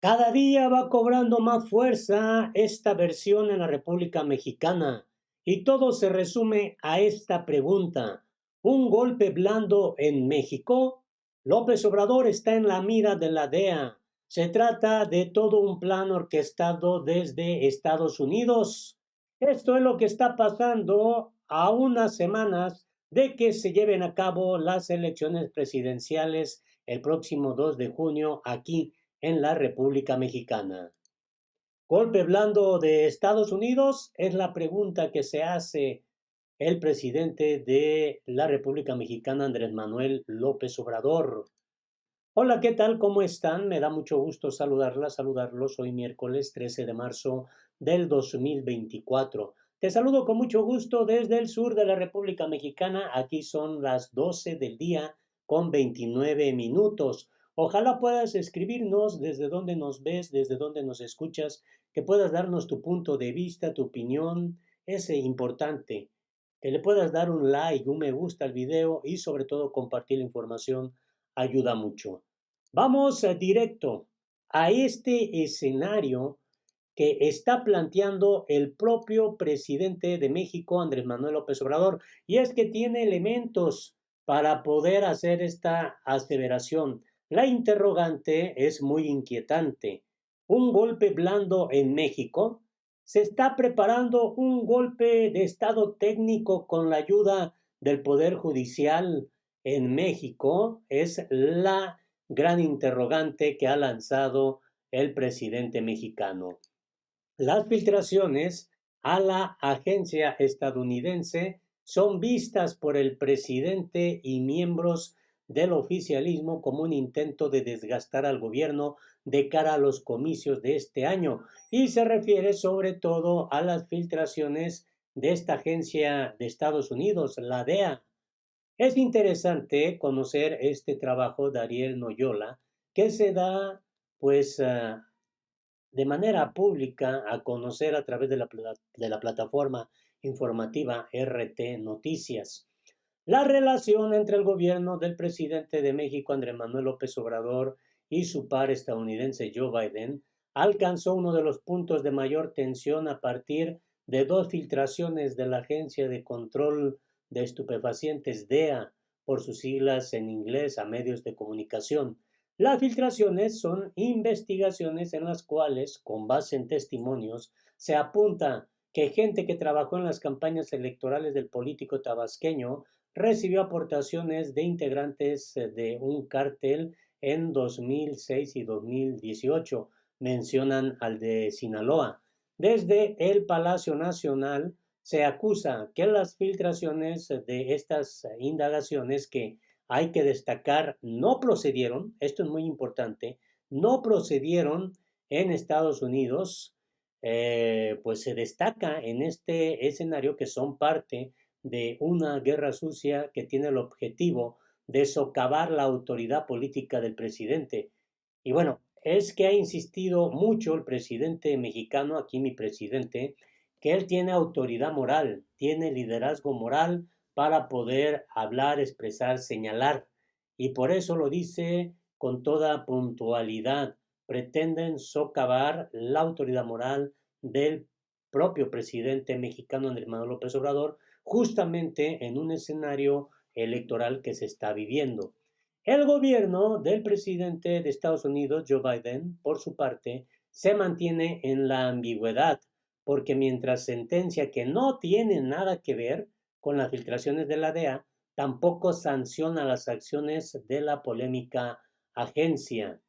Cada día va cobrando más fuerza esta versión en la República Mexicana y todo se resume a esta pregunta. ¿Un golpe blando en México? López Obrador está en la mira de la DEA. Se trata de todo un plan orquestado desde Estados Unidos. Esto es lo que está pasando a unas semanas de que se lleven a cabo las elecciones presidenciales el próximo 2 de junio aquí en la República Mexicana. ¿Golpe blando de Estados Unidos? Es la pregunta que se hace el presidente de la República Mexicana, Andrés Manuel López Obrador. Hola, ¿qué tal? ¿Cómo están? Me da mucho gusto saludarlos hoy miércoles 13 de marzo del 2024. Te saludo con mucho gusto desde el sur de la República Mexicana. Aquí son las 12 del día con 29 minutos. Ojalá puedas escribirnos desde donde nos ves, desde donde nos escuchas, que puedas darnos tu punto de vista, tu opinión. Es importante que le puedas dar un like, un me gusta al video y sobre todo compartir la información ayuda mucho. Vamos directo a este escenario que está planteando el propio presidente de México, Andrés Manuel López Obrador, y es que tiene elementos para poder hacer esta aseveración. La interrogante es muy inquietante. ¿Un golpe blando en México? ¿Se está preparando un golpe de estado técnico con la ayuda del Poder Judicial en México? Es la gran interrogante que ha lanzado el presidente mexicano. Las filtraciones a la agencia estadounidense son vistas por el presidente y miembros del oficialismo como un intento de desgastar al gobierno de cara a los comicios de este año, y se refiere sobre todo a las filtraciones de esta agencia de Estados Unidos, la DEA. Es interesante conocer este trabajo de Ariel Noyola, que se da pues de manera pública a conocer a través de la plataforma informativa RT Noticias. La relación entre el gobierno del presidente de México, Andrés Manuel López Obrador, y su par estadounidense Joe Biden alcanzó uno de los puntos de mayor tensión a partir de dos filtraciones de la Agencia de Control de Estupefacientes DEA, por sus siglas en inglés, a medios de comunicación. Las filtraciones son investigaciones en las cuales, con base en testimonios, se apunta que gente que trabajó en las campañas electorales del político tabasqueño recibió aportaciones de integrantes de un cártel en 2006 y 2018. Mencionan al de Sinaloa. Desde el Palacio Nacional se acusa que las filtraciones de estas indagaciones, que hay que destacar, no procedieron, esto es muy importante, no procedieron en Estados Unidos, pues se destaca en este escenario que son parte de una guerra sucia que tiene el objetivo de socavar la autoridad política del presidente. Y bueno, es que ha insistido mucho el presidente mexicano, aquí mi presidente, que él tiene autoridad moral, tiene liderazgo moral para poder hablar, expresar, señalar. Y por eso lo dice con toda puntualidad. Pretenden socavar la autoridad moral del propio presidente mexicano Andrés Manuel López Obrador, justamente en un escenario electoral que se está viviendo. El gobierno del presidente de Estados Unidos, Joe Biden, por su parte, se mantiene en la ambigüedad, porque mientras sentencia que no tiene nada que ver con las filtraciones de la DEA, tampoco sanciona las acciones de la polémica agencia.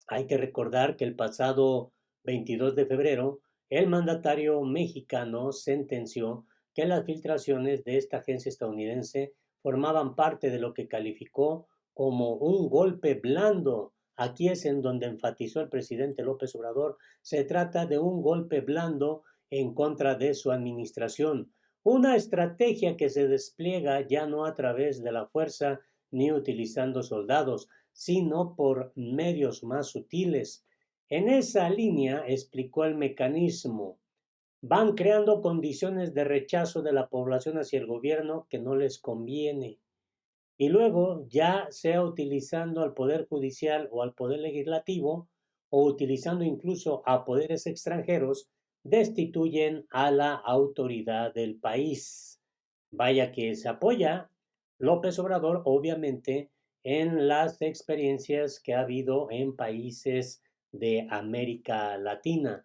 Hay que recordar que el pasado 22 de febrero, el mandatario mexicano sentenció que las filtraciones de esta agencia estadounidense formaban parte de lo que calificó como un golpe blando. Aquí es en donde enfatizó el presidente López Obrador. Se trata de un golpe blando en contra de su administración. Una estrategia que se despliega ya no a través de la fuerza ni utilizando soldados, sino por medios más sutiles. En esa línea explicó el mecanismo. Van creando condiciones de rechazo de la población hacia el gobierno que no les conviene. Y luego, ya sea utilizando al Poder Judicial o al Poder Legislativo, o utilizando incluso a poderes extranjeros, destituyen a la autoridad del país. Vaya que se apoya López Obrador, obviamente, en las experiencias que ha habido en países de América Latina.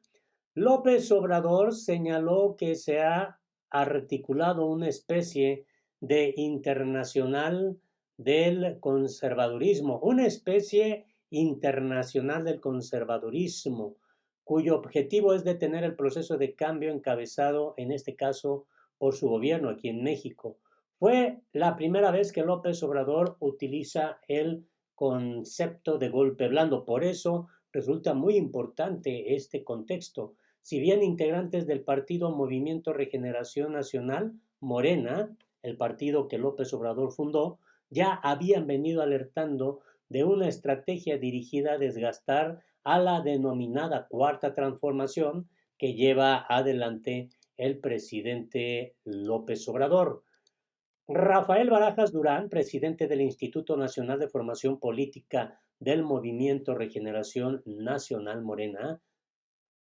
López Obrador señaló que se ha articulado una especie de internacional del conservadurismo, una especie internacional del conservadurismo, cuyo objetivo es detener el proceso de cambio encabezado, en este caso, por su gobierno aquí en México. Fue la primera vez que López Obrador utiliza el concepto de golpe blando, por eso resulta muy importante este contexto. Si bien integrantes del partido Movimiento Regeneración Nacional, Morena, el partido que López Obrador fundó, ya habían venido alertando de una estrategia dirigida a desgastar a la denominada Cuarta Transformación que lleva adelante el presidente López Obrador. Rafael Barajas Durán, presidente del Instituto Nacional de Formación Política del Movimiento Regeneración Nacional Morena,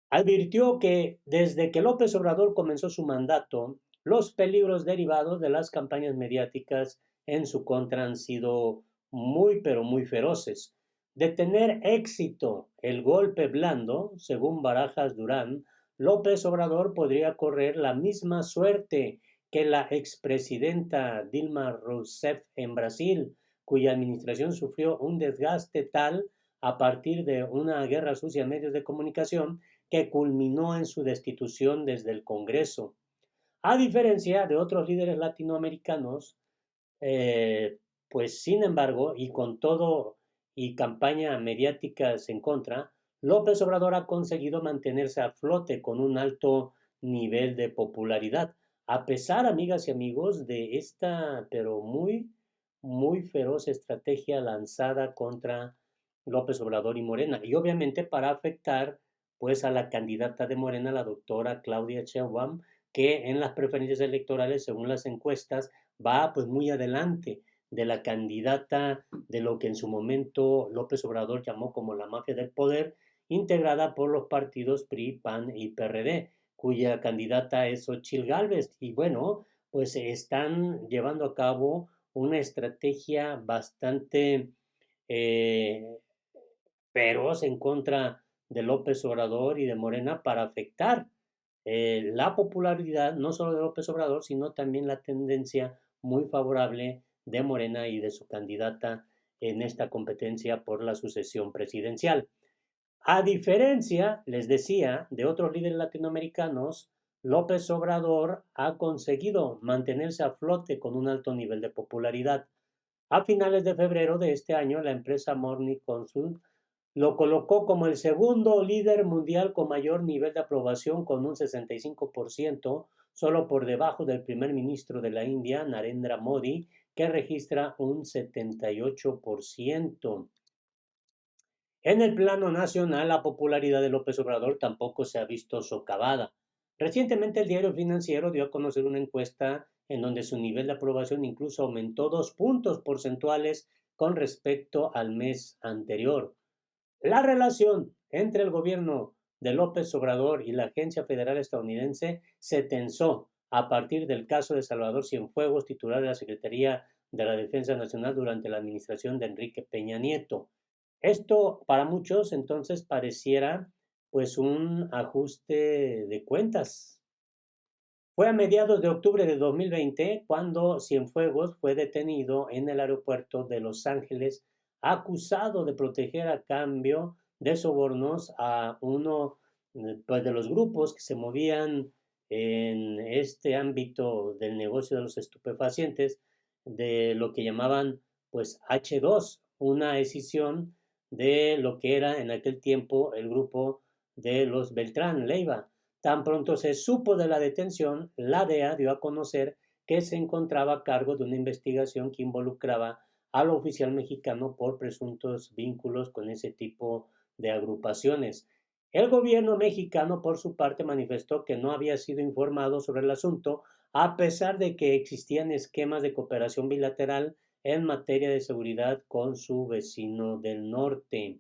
advirtió que desde que López Obrador comenzó su mandato, los peligros derivados de las campañas mediáticas en su contra han sido muy, pero muy feroces. De tener éxito el golpe blando, según Barajas Durán, López Obrador podría correr la misma suerte que la expresidenta Dilma Rousseff en Brasil, cuya administración sufrió un desgaste tal a partir de una guerra sucia en medios de comunicación que culminó en su destitución desde el Congreso. A diferencia de otros líderes latinoamericanos, eh, pues sin embargo, y con todo y campaña mediáticas en contra, López Obrador ha conseguido mantenerse a flote con un alto nivel de popularidad, a pesar, amigas y amigos, de esta, pero muy, muy feroz estrategia lanzada contra López Obrador y Morena, y obviamente para afectar pues a la candidata de Morena, la doctora Claudia Sheinbaum, que en las preferencias electorales, según las encuestas, va pues muy adelante de la candidata de lo que en su momento López Obrador llamó como la mafia del poder, integrada por los partidos PRI, PAN y PRD, cuya candidata es Xochitl Gálvez. Y bueno, pues están llevando a cabo una estrategia bastante eh, feroz en contra de López Obrador y de Morena para afectar la popularidad no solo de López Obrador, sino también la tendencia muy favorable de Morena y de su candidata en esta competencia por la sucesión presidencial. A diferencia, les decía, de otros líderes latinoamericanos, López Obrador ha conseguido mantenerse a flote con un alto nivel de popularidad. A finales de febrero de este año, la empresa Morning Consult lo colocó como el segundo líder mundial con mayor nivel de aprobación con un 65%, solo por debajo del primer ministro de la India, Narendra Modi, que registra un 78%. En el plano nacional, la popularidad de López Obrador tampoco se ha visto socavada. Recientemente el diario Financiero dio a conocer una encuesta en donde su nivel de aprobación incluso aumentó 2 puntos porcentuales con respecto al mes anterior. La relación entre el gobierno de López Obrador y la Agencia Federal Estadounidense se tensó a partir del caso de Salvador Cienfuegos, titular de la Secretaría de la Defensa Nacional durante la administración de Enrique Peña Nieto. Esto para muchos entonces pareciera pues un ajuste de cuentas. Fue a mediados de octubre de 2020 cuando Cienfuegos fue detenido en el aeropuerto de Los Ángeles, acusado de proteger a cambio de sobornos a uno pues, de los grupos que se movían en este ámbito del negocio de los estupefacientes, de lo que llamaban pues H2, una escisión de lo que era en aquel tiempo el grupo de los Beltrán Leiva. Tan pronto se supo de la detención, la DEA dio a conocer que se encontraba a cargo de una investigación que involucraba al oficial mexicano por presuntos vínculos con ese tipo de agrupaciones. El gobierno mexicano, por su parte, manifestó que no había sido informado sobre el asunto, a pesar de que existían esquemas de cooperación bilateral en materia de seguridad con su vecino del norte.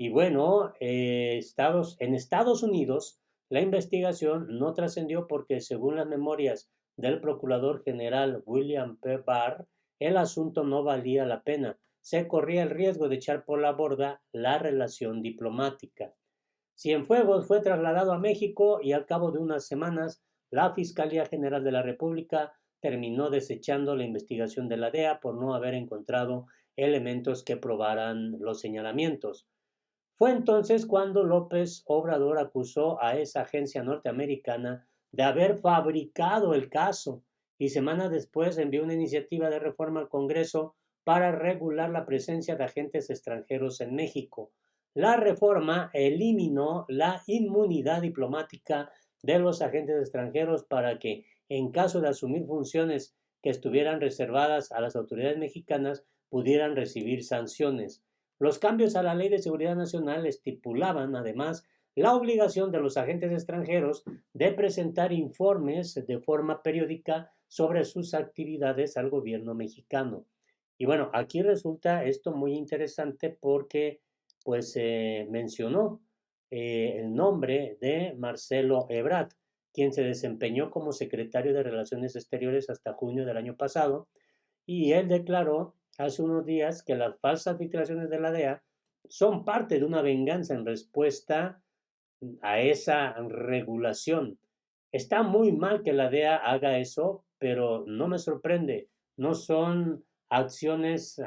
Y bueno, en Estados Unidos la investigación no trascendió porque, según las memorias del procurador general William P. Barr, el asunto no valía la pena. Se corría el riesgo de echar por la borda la relación diplomática. Cienfuegos fue trasladado a México y al cabo de unas semanas la Fiscalía General de la República terminó desechando la investigación de la DEA por no haber encontrado elementos que probaran los señalamientos. Fue entonces cuando López Obrador acusó a esa agencia norteamericana de haber fabricado el caso y semanas después envió una iniciativa de reforma al Congreso para regular la presencia de agentes extranjeros en México. La reforma eliminó la inmunidad diplomática de los agentes extranjeros para que, en caso de asumir funciones que estuvieran reservadas a las autoridades mexicanas, pudieran recibir sanciones. Los cambios a la Ley de Seguridad Nacional estipulaban, además, la obligación de los agentes extranjeros de presentar informes de forma periódica sobre sus actividades al gobierno mexicano. Y bueno, aquí resulta esto muy interesante porque pues mencionó el nombre de Marcelo Ebrard, quien se desempeñó como secretario de Relaciones Exteriores hasta junio del año pasado, y él declaró hace unos días que las falsas filtraciones de la DEA son parte de una venganza en respuesta a esa regulación. Está muy mal que la DEA haga eso, pero no me sorprende. No son acciones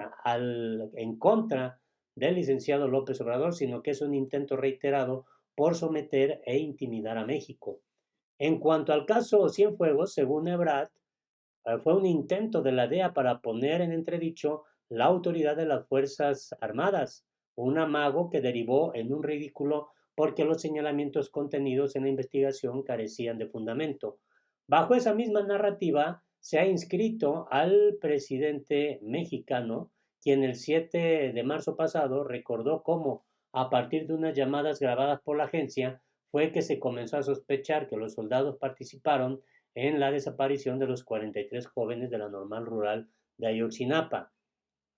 en contra del licenciado López Obrador, sino que es un intento reiterado por someter e intimidar a México. En cuanto al caso Cienfuegos, según Ebrard, fue un intento de la DEA para poner en entredicho la autoridad de las Fuerzas Armadas, un amago que derivó en un ridículo porque los señalamientos contenidos en la investigación carecían de fundamento. Bajo esa misma narrativa se ha inscrito al presidente mexicano, quien el 7 de marzo pasado recordó cómo, a partir de unas llamadas grabadas por la agencia, fue que se comenzó a sospechar que los soldados participaron en la desaparición de los 43 jóvenes de la normal rural de Ayotzinapa.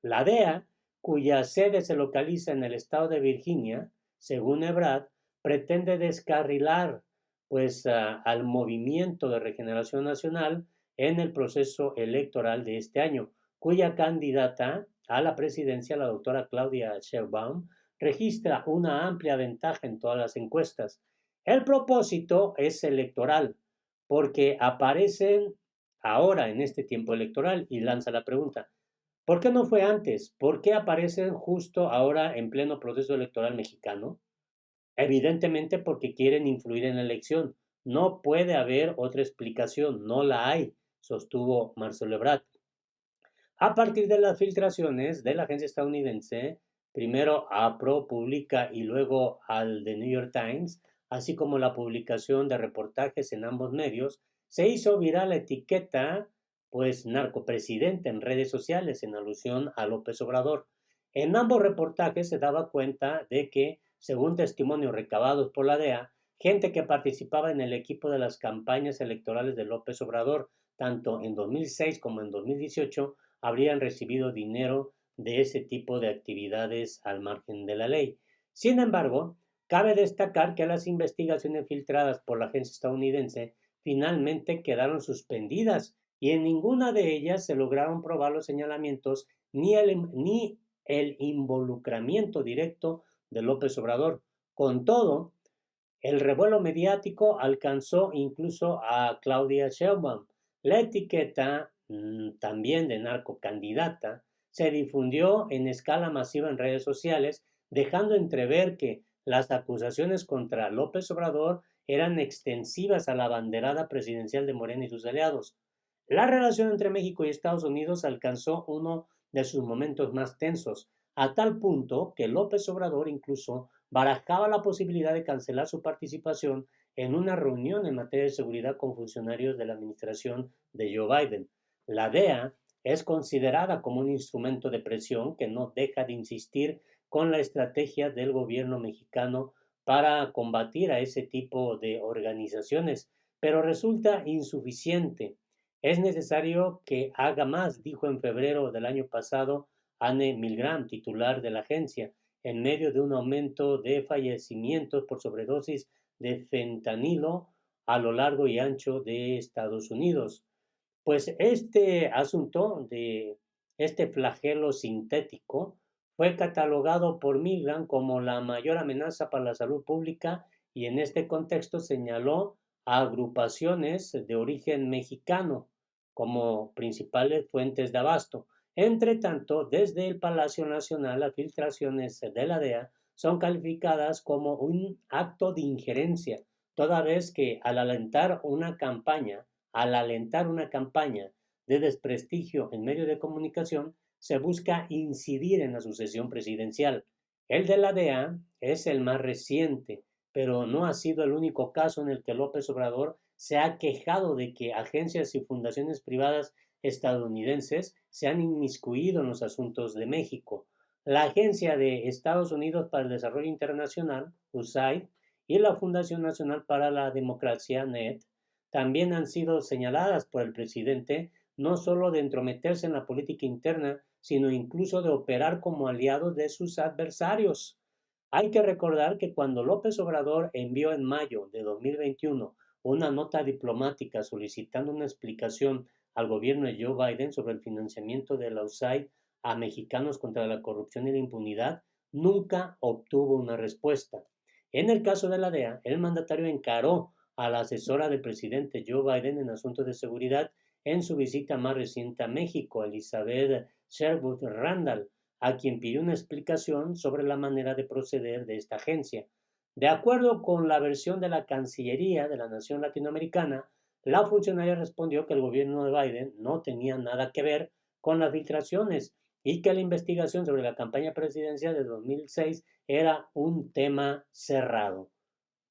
La DEA, cuya sede se localiza en el estado de Virginia, según Ebrard, pretende descarrilar al Movimiento de Regeneración Nacional en el proceso electoral de este año, cuya candidata a la presidencia, la doctora Claudia Sheinbaum, registra una amplia ventaja en todas las encuestas. El propósito es electoral, porque aparecen ahora en este tiempo electoral y lanza la pregunta, ¿por qué no fue antes? ¿Por qué aparecen justo ahora en pleno proceso electoral mexicano? Evidentemente porque quieren influir en la elección. No puede haber otra explicación, no la hay, sostuvo Marcelo Ebrard. A partir de las filtraciones de la agencia estadounidense, primero a ProPublica y luego al The New York Times, así como la publicación de reportajes en ambos medios, se hizo viral la etiqueta, narcopresidente en redes sociales en alusión a López Obrador. En ambos reportajes se daba cuenta de que, según testimonios recabados por la DEA, gente que participaba en el equipo de las campañas electorales de López Obrador, tanto en 2006 como en 2018, habrían recibido dinero de ese tipo de actividades al margen de la ley. Sin embargo, cabe destacar que las investigaciones filtradas por la agencia estadounidense finalmente quedaron suspendidas y en ninguna de ellas se lograron probar los señalamientos ni el involucramiento directo de López Obrador. Con todo, el revuelo mediático alcanzó incluso a Claudia Sheinbaum. La etiqueta, también de narcocandidata, se difundió en escala masiva en redes sociales, dejando entrever que las acusaciones contra López Obrador eran extensivas a la banderada presidencial de Morena y sus aliados. La relación entre México y Estados Unidos alcanzó uno de sus momentos más tensos, a tal punto que López Obrador incluso barajaba la posibilidad de cancelar su participación en una reunión en materia de seguridad con funcionarios de la administración de Joe Biden. La DEA es considerada como un instrumento de presión que no deja de insistir con la estrategia del gobierno mexicano para combatir a ese tipo de organizaciones, pero resulta insuficiente. Es necesario que haga más, dijo en febrero del año pasado Anne Milgram, titular de la agencia. en medio de un aumento de fallecimientos por sobredosis de fentanilo a lo largo y ancho de Estados Unidos. Pues este asunto de este flagelo sintético fue catalogado por Milgram como la mayor amenaza para la salud pública y en este contexto señaló a agrupaciones de origen mexicano como principales fuentes de abasto. Entre tanto, desde el Palacio Nacional, las filtraciones de la DEA son calificadas como un acto de injerencia, toda vez que al alentar una campaña de desprestigio en medios de comunicación, se busca incidir en la sucesión presidencial. El de la DEA es el más reciente, pero no ha sido el único caso en el que López Obrador se ha quejado de que agencias y fundaciones privadas estadounidenses se han inmiscuido en los asuntos de México. La Agencia de Estados Unidos para el Desarrollo Internacional, USAID, y la Fundación Nacional para la Democracia, NET, también han sido señaladas por el presidente no solo de entrometerse en la política interna, sino incluso de operar como aliados de sus adversarios. Hay que recordar que cuando López Obrador envió en mayo de 2021 una nota diplomática solicitando una explicación al gobierno de Joe Biden sobre el financiamiento de la USAID a mexicanos contra la corrupción y la impunidad, nunca obtuvo una respuesta. En el caso de la DEA, el mandatario encaró a la asesora del presidente Joe Biden en asuntos de seguridad en su visita más reciente a México, Elizabeth Sherwood Randall, a quien pidió una explicación sobre la manera de proceder de esta agencia. De acuerdo con la versión de la Cancillería de la nación latinoamericana, la funcionaria respondió que el gobierno de Biden no tenía nada que ver con las filtraciones y que la investigación sobre la campaña presidencial de 2006 era un tema cerrado.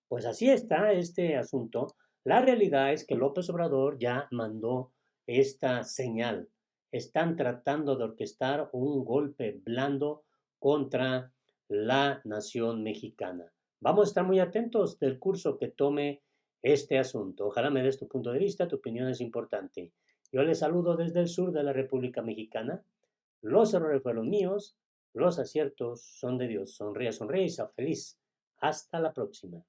Pues así está este asunto. La realidad es que López Obrador ya mandó esta señal. Están tratando de orquestar un golpe blando contra la nación mexicana. Vamos a estar muy atentos del curso que tome este asunto. Ojalá me des tu punto de vista, tu opinión es importante. Yo les saludo desde el sur de la República Mexicana. Los errores fueron míos, los aciertos son de Dios. Sonríe, sonríe y sea feliz. Hasta la próxima.